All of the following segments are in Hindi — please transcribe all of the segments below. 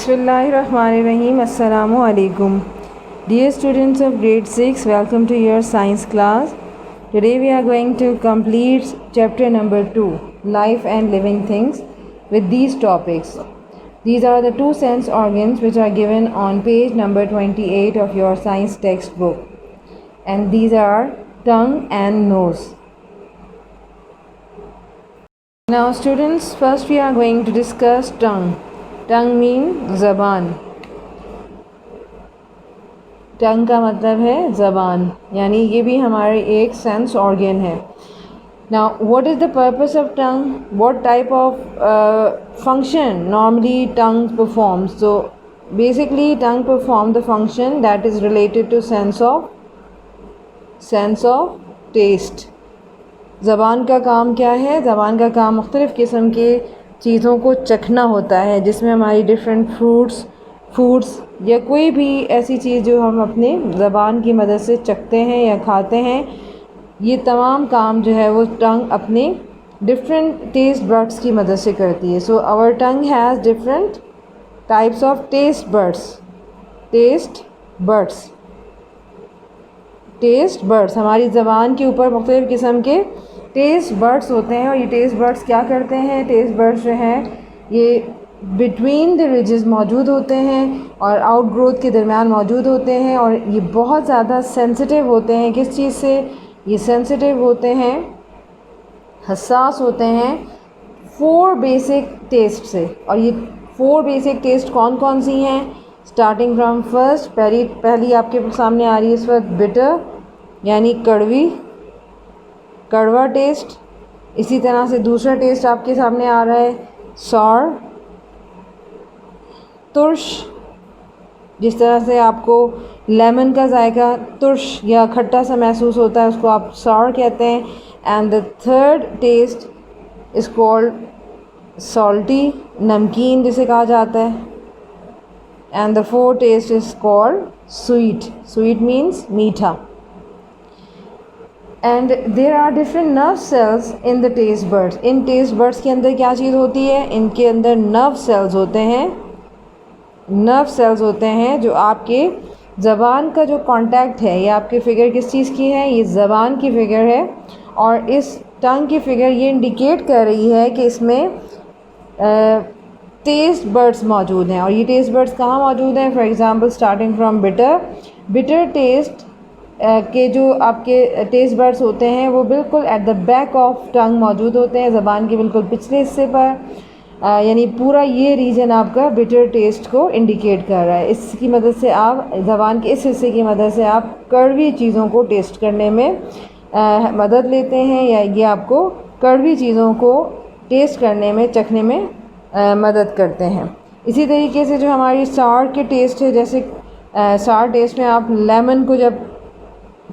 Bismillahirrahmanirrahim. Assalamu alaikum. Dear students of grade 6, welcome to your science class. Today we are going to complete chapter number 2, Life and Living Things, with these topics. These are the two sense organs which are given on page number 28 of your science textbook. And these are tongue and nose. Now students, first we are going to discuss tongue. Tongue mean ज़बान. टंग का मतलब है ज़बान, यानी ये भी हमारे एक सेंस ऑर्गन है. Now what is the purpose of tongue? What type of function normally tongue performs? So basically tongue perform the function that is related to sense of taste. ज़बान का काम क्या है? ज़बान का काम मुख्तलिफ़ किस्म के चीज़ों को चखना होता है, जिसमें हमारी डिफरेंट फूड्स या कोई भी ऐसी चीज़ जो हम अपने ज़बान की मदद से चखते हैं या खाते हैं, ये तमाम काम जो है वो टंग अपने डिफरेंट टेस्ट बड्स की मदद से करती है. So our tongue has different types of taste buds. हमारी ज़बान के ऊपर मुख्तलिफ़ किस्म के टेस्ट बड्स होते हैं, और ये टेस्ट बड्स क्या करते हैं? टेस्ट बड्स जो हैं ये बिटवीन द रिजेस मौजूद होते हैं और आउट ग्रोथ के दरमियान मौजूद होते हैं, और ये बहुत ज़्यादा सेंसिटिव होते हैं. किस चीज़ से ये सेंसिटिव होते हैं? हसास होते हैं 4 बेसिक टेस्ट से. और ये 4 बेसिक टेस्ट कौन कौन सी हैं? स्टार्टिंग फ्रॉम फर्स्ट, पहली आपके सामने आ रही है इस वक्त बिटर, यानी कड़वा टेस्ट. इसी तरह से दूसरा टेस्ट आपके सामने आ रहा है सॉर, तुर्श. जिस तरह से आपको लेमन का जायका तुर्श या खट्टा सा महसूस होता है, उसको आप सॉर कहते हैं. And the third taste is called salty, नमकीन जिसे कहा जाता है. And the fourth taste is called sweet means मीठा. And there are different nerve cells in the taste buds. In taste buds के अंदर क्या चीज़ होती है? इनके अंदर नर्व सेल्स होते हैं जो आपके ज़बान का जो कांटेक्ट है, ये आपके फिगर किस चीज़ की है? ये ज़बान की फिगर है. और इस टंग की फिगर ये इंडिकेट कर रही है कि इसमें टेस्ट बर्ड्स मौजूद हैं. और ये टेस्ट बर्ड्स कहाँ मौजूद हैं? For example starting from bitter taste के जो आपके टेस्ट बर्ड्स होते हैं वो बिल्कुल at the back of tongue मौजूद होते हैं, ज़बान के बिल्कुल पिछले हिस्से पर. यानी पूरा ये रीजन आपका बिटर टेस्ट को इंडिकेट कर रहा है. इसकी मदद से आप ज़बान के इस हिस्से की मदद से आप कड़वी चीज़ों को टेस्ट करने में मदद लेते हैं, या ये आपको कड़वी चीज़ों को टेस्ट करने में, चखने में मदद करते हैं. इसी तरीके से जो हमारी सार के टेस्ट है, जैसे सार टेस्ट में आप लेमन को जब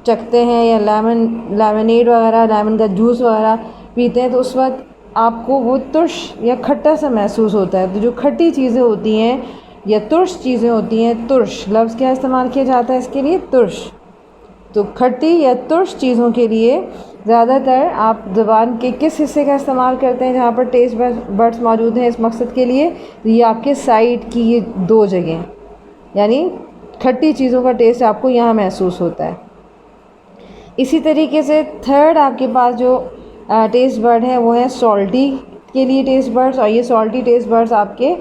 चखते हैं या लेमनेड वगैरह, लेमन का जूस वगैरह पीते हैं, तो उस वक्त आपको वो तुर्श या खट्टा सा महसूस होता है. तो जो खट्टी चीज़ें होती हैं या तुर्श चीज़ें होती हैं, तुर्श लफ्ज़ क्या इस्तेमाल किया जाता है इसके लिए? तुर्श. तो खट्टी या तुर्श चीज़ों के लिए ज़्यादातर आप ज़बान के किस हिस्से का इस्तेमाल करते हैं जहाँ पर टेस्ट बड्स मौजूद हैं इस मकसद के लिए? तो ये आपके साइड की ये 2 जगह, यानी खट्टी चीज़ों का टेस्ट आपको यहाँ महसूस होता है. इसी तरीके से थर्ड आपके पास जो टेस्ट बर्ड है वो है सॉल्टी के लिए टेस्ट बर्ड्स. और ये सॉल्टी टेस्ट बर्ड्स आपके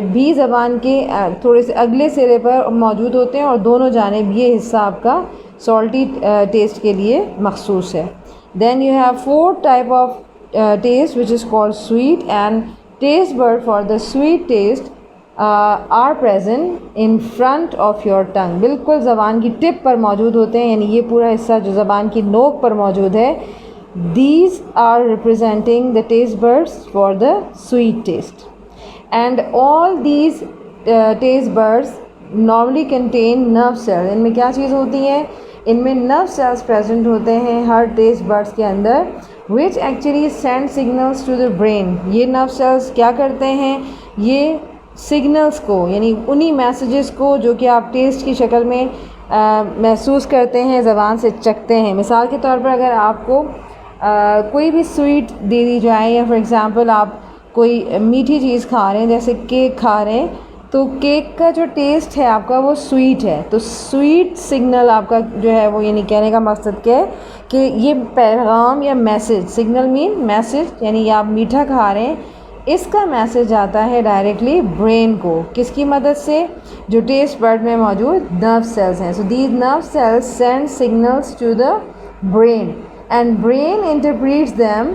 भी ज़बान के थोड़े से अगले सिरे पर मौजूद होते हैं, और दोनों जानिब ये हिस्सा आपका सॉल्टी टेस्ट के लिए मखसूस है. Then you have 4 type of taste which is called sweet, and taste bud for the sweet taste are present in front of your tongue. बिल्कुल ज़बान की टिप पर मौजूद होते हैं, यानी ये पूरा हिस्सा जो ज़बान की नोक पर मौजूद है. These are representing the taste buds for the sweet taste, and all these taste buds normally contain nerve cells. इनमें क्या चीज़ होती है? इनमें nerve cells present होते हैं हर taste buds के अंदर, which actually send signals to the brain. ये nerve cells क्या करते हैं? ये सिग्नल्स को, यानी उन्हीं मैसेजेस को जो कि आप टेस्ट की शक्ल में महसूस करते हैं, ज़बान से चखते हैं. मिसाल के तौर पर अगर आपको कोई भी स्वीट दे दी जाए, या फॉर एग्ज़ाम्पल आप कोई मीठी चीज़ खा रहे हैं, जैसे केक खा रहे हैं, तो केक का जो टेस्ट है आपका वो स्वीट है, तो स्वीट सिग्नल आपका जो है वो, यानी कहने का मकसद क्या है कि ये पैगाम या मैसेज, सिग्नल मीन मैसेज, यानी आप मीठा खा रहे हैं, इसका मैसेज आता है डायरेक्टली ब्रेन को। किसकी मदद से? जो टेस्ट बर्ड में मौजूद नर्व सेल्स हैं। So these nerve cells send signals to the brain and brain interprets them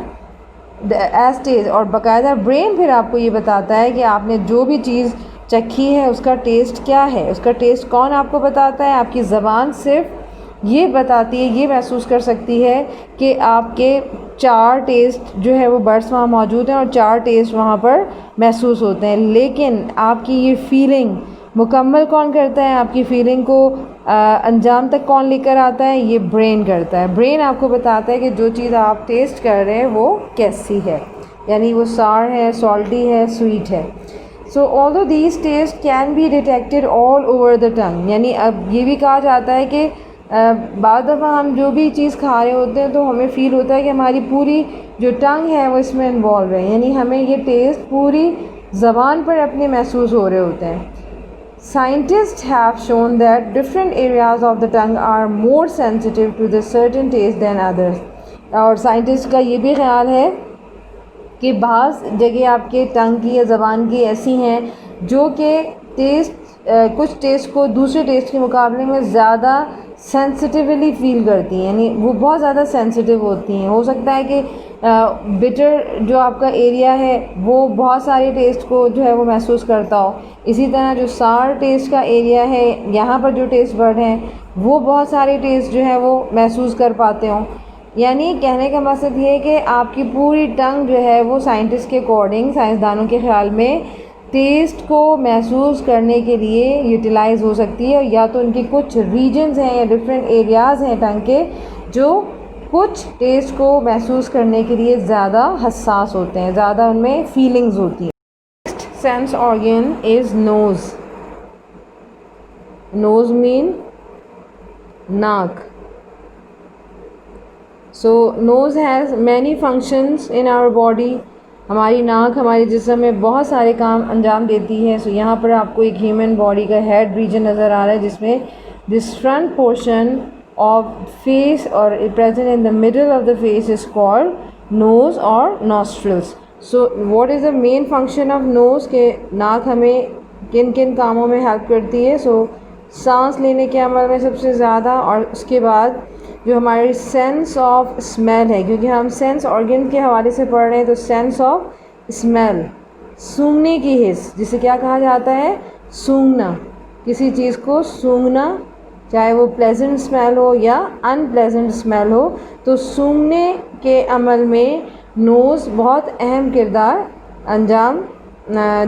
as taste. और बाकायदा ब्रेन फिर आपको ये बताता है कि आपने जो भी चीज़ चखी है उसका टेस्ट क्या है। उसका टेस्ट कौन आपको बताता है? आपकी ज़बान सिर्फ ये बताती है, ये महसूस कर सकती है कि आपके 4 टेस्ट जो है वो बर्ड्स वहाँ मौजूद हैं और 4 टेस्ट वहाँ पर महसूस होते हैं। लेकिन आपकी ये फीलिंग मुकम्मल कौन करता है? आपकी फीलिंग को अंजाम तक कौन लेकर आता है? ये ब्रेन करता है। ब्रेन आपको बताता है कि जो चीज़ आप टेस्ट कर रहे हैं वो कैसी है, यानी वो सार है, सॉल्टी है, स्वीट है। So although these taste can be detected all over the tongue, यानी अब ये भी कहा जाता है कि बाद दफ़ा हम जो भी चीज़ खा रहे होते हैं तो हमें फ़ील होता है कि हमारी पूरी जो टंग है वो इसमें इन्वॉल्व है, यानी हमें ये टेस्ट पूरी ज़बान पर अपने महसूस हो रहे होते हैं। Scientists have shown that different areas of the tongue are more sensitive to the certain taste than others. और साइंटिस्ट का ये भी ख्याल है कि बाज़ जगह आपके टंग की या ज़बान की ऐसी हैं जो कि टेस्ट कुछ टेस्ट को दूसरे टेस्ट के मुकाबले में ज़्यादा सेंसिटिवली फ़ील करती हैं, यानी वो बहुत ज़्यादा सेंसिटिव होती हैं। हो सकता है कि बिटर जो आपका एरिया है वो बहुत सारे टेस्ट को जो है वो महसूस करता हो, इसी तरह जो सार टेस्ट का एरिया है यहाँ पर जो टेस्ट बर्ड हैं वो बहुत सारे टेस्ट जो है वो महसूस कर पाते हों। यानी कहने का मकसद ये है कि आपकी पूरी टंग जो है वो साइंटिस्ट के अकॉर्डिंग, साइंसदानों के ख़्याल में टेस्ट को महसूस करने के लिए यूटिलाइज़ हो सकती है, या तो उनके कुछ रीजन्स हैं या डिफरेंट एरियाज़ हैं टंग के जो कुछ टेस्ट को महसूस करने के लिए ज़्यादा हसास होते हैं, ज़्यादा उनमें फीलिंग्स होती हैं। Next sense organ is nose. Nose mean नाक। So nose has many functions in our body. हमारी नाक हमारे जिस्म में बहुत सारे काम अंजाम देती है। सो यहाँ पर आपको एक ह्यूमन बॉडी का हेड रीजन नज़र आ रहा है जिसमें this front portion of face or present in the middle of the face is called nose or nostrils. So what is the main function of nose? के नाक हमें किन किन कामों में हेल्प करती है? सो सांस लेने के अमल में सबसे ज़्यादा, और उसके बाद जो हमारी सेंस ऑफ स्मेल है, क्योंकि हम सेंस ऑर्गन के हवाले से पढ़ रहे हैं, तो सेंस ऑफ स्मेल, सूंघने की हिस्स, जिसे क्या कहा जाता है? सूंघना। किसी चीज़ को सूंघना, चाहे वो प्लेजेंट स्मेल हो या अनप्लेजेंट स्मेल हो, तो सूंघने के अमल में नोज़ बहुत अहम किरदार अंजाम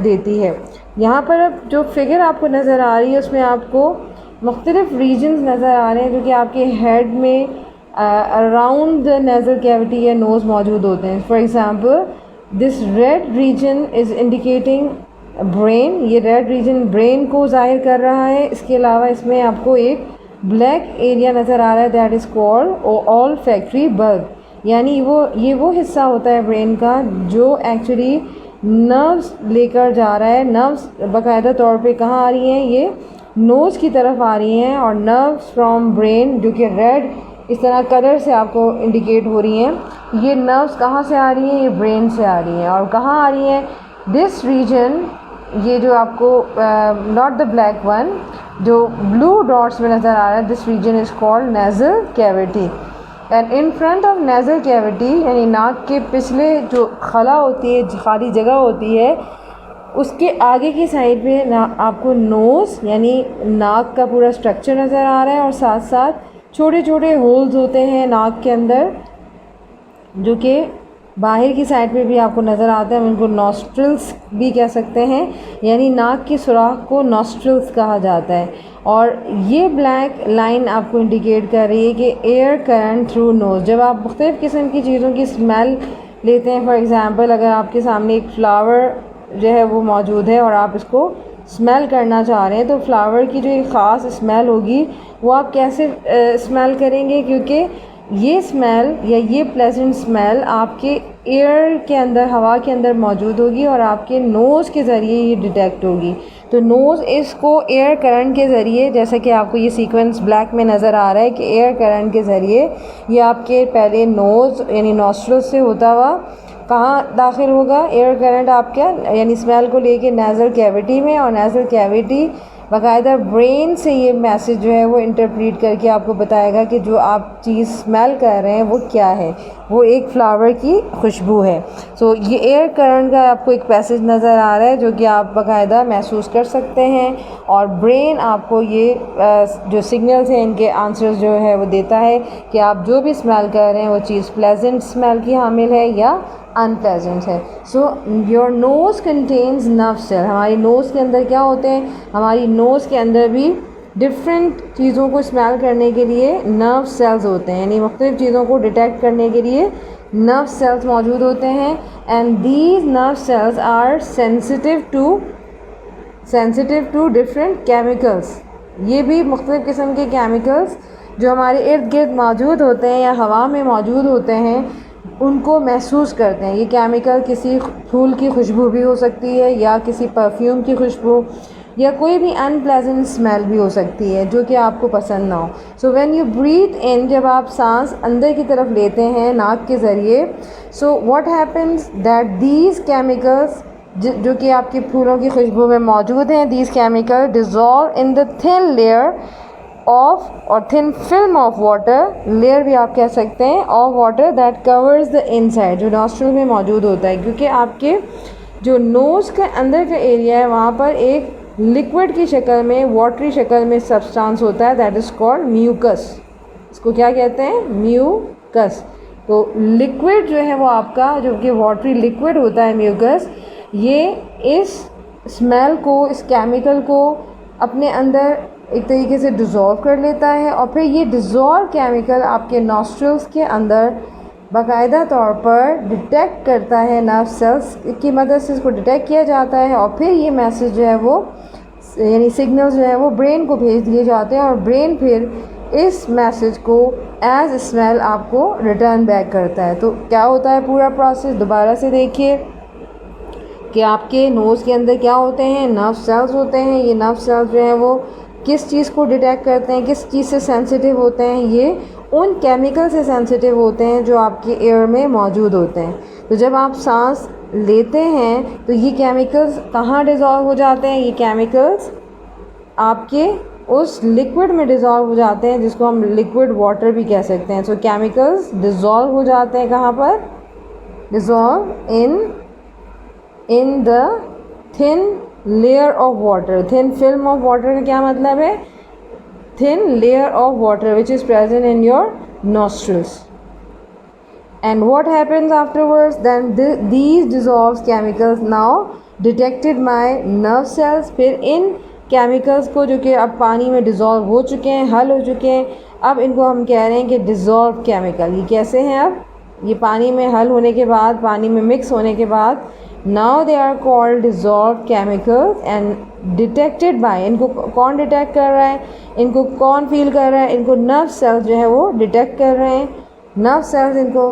देती है। यहाँ पर अब जो फिगर आपको नज़र आ रही है उसमें आपको मुख्तलिफ़ रीजन्स नज़र आ रहे हैं जो कि आपके हेड में अराउंड द नेज़ल कैविटी या नोज़ मौजूद होते हैं। For example this red region is indicating brain. ये रेड रीजन ब्रेन को ज़ाहिर कर रहा है। इसके अलावा इसमें आपको एक ब्लैक एरिया नज़र आ रहा है, that is called olfactory bulb, यानी ये वो हिस्सा होता है ब्रेन का जो एक्चुअली नर्व्स लेकर जा रहा है। नर्व्स बाकायदा तौर पे कहाँ आ रही हैं? ये नोज़ की तरफ आ रही हैं, और नर्व्स फ्रॉम ब्रेन जो कि रेड इस तरह कलर से आपको इंडिकेट हो रही हैं, ये नर्व्स कहाँ से आ रही हैं? ये ब्रेन से आ रही हैं। और कहाँ आ रही हैं? दिस रीजन, ये जो आपको नॉट द ब्लैक वन, जो ब्लू डॉट्स में नज़र आ रहा है, this region is called nasal cavity. And in front of nasal cavity, यानी नाक के पिछले जो खला होती है, खाली जगह होती है, उसके आगे की साइड में आपको नोज़ यानी नाक का पूरा स्ट्रक्चर नज़र आ रहा है, और साथ साथ छोटे छोटे होल्स होते हैं नाक के अंदर जो कि बाहर की साइड पे भी आपको नज़र आते हैं। हम इनको नॉस्ट्रिल्स भी कह सकते हैं, यानी नाक की सुराख को नॉस्ट्रिल्स कहा जाता है। और ये ब्लैक लाइन आपको इंडिकेट कर रही है कि एयर करंट थ्रू नोज़। जब आप मुख्तलिफ़ किस्म की चीज़ों की स्मेल लेते हैं, फॉर एग्ज़ाम्पल अगर आपके सामने एक फ़्लावर जो है वो मौजूद है और आप इसको स्मेल करना चाह रहे हैं, तो फ्लावर की जो एक ख़ास स्मेल होगी वो आप कैसे स्मेल करेंगे? क्योंकि ये स्मेल या ये प्लेजेंट स्मेल आपके एयर के अंदर, हवा के अंदर मौजूद होगी और आपके नोज़ के ज़रिए ये डिटेक्ट होगी। तो नोज़ इसको एयर करंट के ज़रिए, जैसे कि आपको ये सीक्वेंस ब्लैक में नज़र आ रहा है कि एयर करंट के ज़रिए ये आपके पहले नोज़ यानी नॉस्ट्रल से होता हुआ कहाँ दाखिल होगा एयर करंट आपका, यानी स्मेल को लेके नेज़ल कैविटी में, और नेज़ल कैविटी बाकायदा ब्रेन से ये मैसेज जो है वो इंटरप्रेट करके आपको बताएगा कि जो आप चीज़ स्मेल कर रहे हैं वो क्या है, वो एक फ्लावर की खुशबू है। सो ये एयर करंट का आपको एक पैसेज नज़र आ रहा है जो कि आप बाकायदा महसूस कर सकते हैं, और ब्रेन आपको ये जो सिग्नल्स हैं इनके आंसर्स जो है वो देता है कि आप जो भी स्मेल कर रहे हैं वो चीज़ प्लेजेंट स्मेल की हामिल है या अनप्लेजेंट है। So your nose contains nerve cell. हमारी नोज़ के अंदर क्या होते हैं, हमारी नोज़ के अंदर भी डिफरेंट चीज़ों को स्मेल करने के लिए नर्व सेल्स होते हैं, यानी मुख्तलिफ़ चीज़ों को डिटेक्ट करने के लिए नर्व सेल्स मौजूद होते हैं। And these nerve cells are sensitive to different chemicals. ये भी मुख्तलिफ़ किस्म के केमिकल्स जो हमारे इर्द गिर्द मौजूद होते हैं या हवा में मौजूद होते हैं उनको महसूस करते हैं। ये केमिकल किसी फूल की खुशबू भी हो सकती है या किसी परफ्यूम की खुशबू या कोई भी अनप्लेजेंट स्मेल भी हो सकती है जो कि आपको पसंद ना हो। सो व्हेन यू ब्रीथ इन, जब आप सांस अंदर की तरफ लेते हैं नाक के ज़रिए, so what happens that these chemicals जो कि आपके फूलों की खुशबू में मौजूद हैं, these chemical dissolve in the thin layer of और thin film of water, layer भी आप कह सकते हैं, of water that covers the inside, जो नॉस्ट्रल में मौजूद होता है। क्योंकि आपके जो नोज़ के अंदर का एरिया है वहाँ पर एक लिक्विड की शक्ल में, वाटरी शक्ल में सब्सटेंस होता है, दैट इज़ कॉल्ड म्यूकस। इसको क्या कहते हैं, म्यूकस। तो लिक्विड जो है वो आपका, जो कि वाटरी लिक्विड होता है म्यूकस, ये इस स्मेल को, इस केमिकल को अपने अंदर एक तरीके से डिज़ोल्व कर लेता है, और फिर ये डिज़ोल्व केमिकल आपके नॉस्ट्रल्स के अंदर बाकायदा तौर पर डिटेक्ट करता है, नर्व सेल्स की मदद से इसको डिटेक्ट किया जाता है, और फिर ये मैसेज जो है वो यानी सिग्नल्स जो है वो ब्रेन को भेज दिए जाते हैं, और ब्रेन फिर इस मैसेज को एज स्मेल आपको रिटर्न बैक करता है। तो क्या होता है पूरा प्रोसेस, दोबारा से देखिए कि आपके नोज़ के अंदर क्या होते हैं, नर्व सेल्स होते हैं। ये नर्व सेल्स जो हैं वो किस चीज़ को डिटेक्ट करते हैं, किस चीज़ से सेंसिटिव होते हैं, ये उन केमिकल से सेंसिटिव होते हैं जो आपके एयर में मौजूद होते हैं। तो जब आप सांस लेते हैं तो ये केमिकल्स कहाँ डिज़ोल्व हो जाते हैं, ये केमिकल्स आपके उस लिक्विड में डिज़ोल्व हो जाते हैं जिसको हम लिक्विड वाटर भी कह सकते हैं। सो केमिकल्स डिज़ोल्व हो जाते हैं कहाँ पर, dissolve in the thin layer of water. Thin film of water का क्या मतलब है, thin layer of water which is present in your nostrils. And what happens afterwards, then these dissolved chemicals now detected by nerve cells। फिर इन केमिकल्स को जो कि अब पानी में डिज़ोल्व हो चुके हैं, हल हो चुके हैं, अब इनको हम कह रहे हैं कि डिज़ोल्व केमिकल। ये कैसे हैं, अब ये पानी में हल होने के बाद, पानी में मिक्स होने के बाद, now they are called dissolve chemicals and detected by, इनको कौन डिटेक्ट कर रहा है, इनको कौन फील कर रहा है, इनको नर्व सेल्स जो है वो डिटेक्ट कर रहे हैं। नर्व सेल्स इनको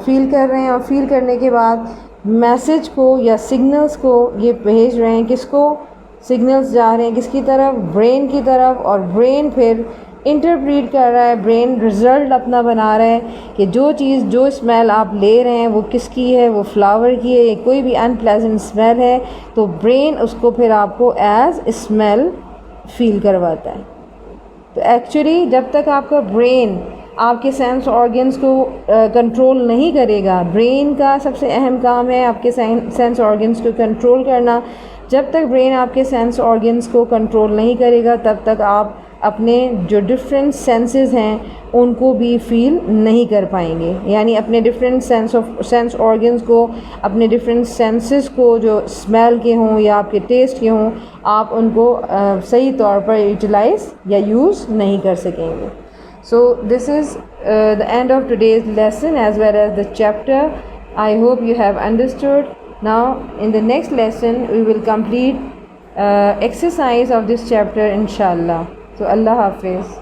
फील कर रहे हैं, और फील करने के बाद मैसेज को या सिग्नल्स को ये भेज रहे हैं, किसको, सिग्नल्स जा रहे हैं किसकी तरफ, ब्रेन की तरफ, और ब्रेन फिर इंटरप्रेट कर रहा है, ब्रेन रिज़ल्ट अपना बना रहा है कि जो चीज़, जो स्मेल आप ले रहे हैं वो किसकी है, वो फ्लावर की है, कोई भी अनप्लेजेंट स्मेल है, तो ब्रेन उसको फिर आपको एज स्मेल फील करवाता है। तो एक्चुअली जब तक आपका ब्रेन आपके सेंस ऑर्गन्स को कंट्रोल नहीं करेगा, ब्रेन का सबसे अहम काम है आपके सेंस ऑर्गन्स को कंट्रोल करना। जब तक ब्रेन आपके सेंस ऑर्गन्स को कंट्रोल नहीं करेगा तब तक आप अपने जो डिफरेंट सेंसेस हैं उनको भी फील नहीं कर पाएंगे, यानी अपने डिफरेंट सेंस ऑर्गन्स को, अपने डिफरेंट सेंसेस को जो स्मेल के हों या आपके टेस्ट के हों, आप उनको सही तौर पर यूटिलाइज या यूज़ नहीं कर सकेंगे। So this is the end of today's lesson as well as the chapter. I hope you have understood. Now in the next lesson we will complete exercise of this chapter inshallah. So Allah Hafiz.